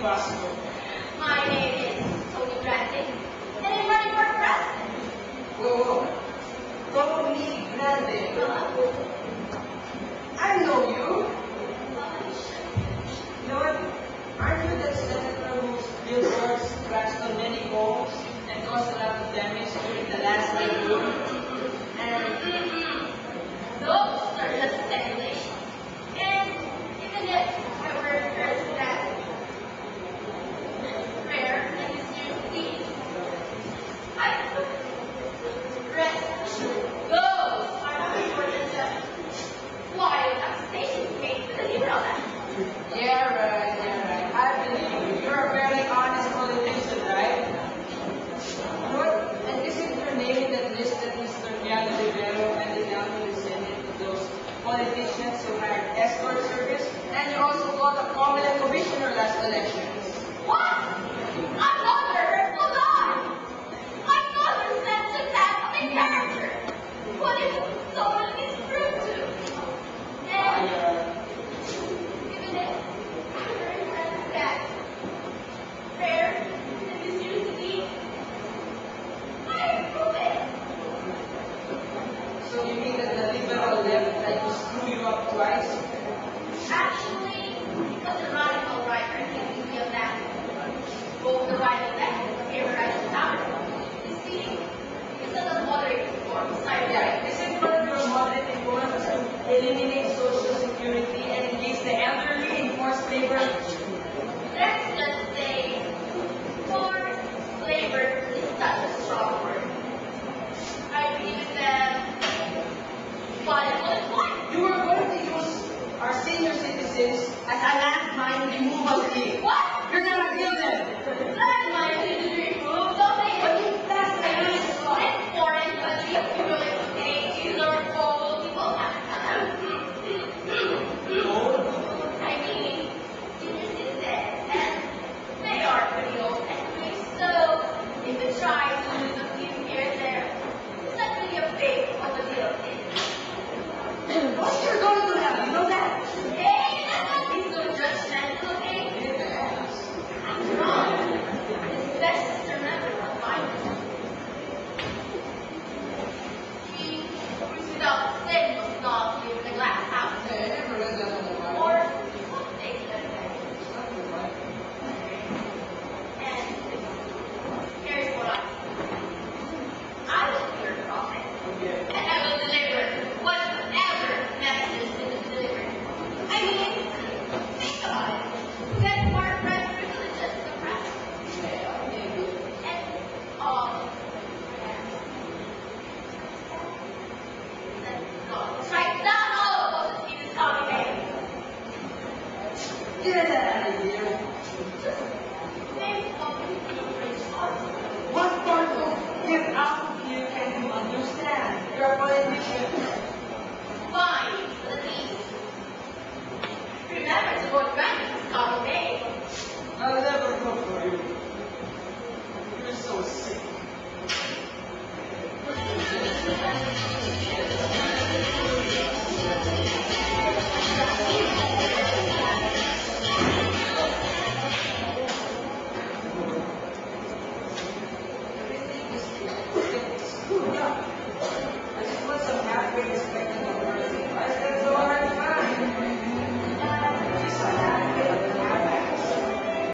possible? My name is Tony Grande, and I'm running for president. Whoa, Tony Grande. I know you. You know what? Aren't you that senator whose billboards crashed on many homes and caused a lot of damage during the last typhoon? Those are just speculations. And even if I were to curse that rare and mysterious deed, I could rest assured those are not important to wild accusation made with the liberal act. Yeah, right, yeah, right. I believe you. You're a very honest politician, right? You know what? And isn't your name that listed Mr. Piano Rivero and the County Senate of those politicians who had escort service? And you also got a prominent commissioner last elections. What? Another hurtful lie! I never said to that of a character. What if someone is proved to? And even if I regret that rare and mysterious deed, I approve it. So you mean that the liberal left tried to screw you up twice? Actually, because the radical right are accusing me of that. Both the right and left appear right and power. You see, it's not a moderate form of cyber right. Yeah, isn't one of your moderate reforms to eliminate social security and engage the elderly in forced labor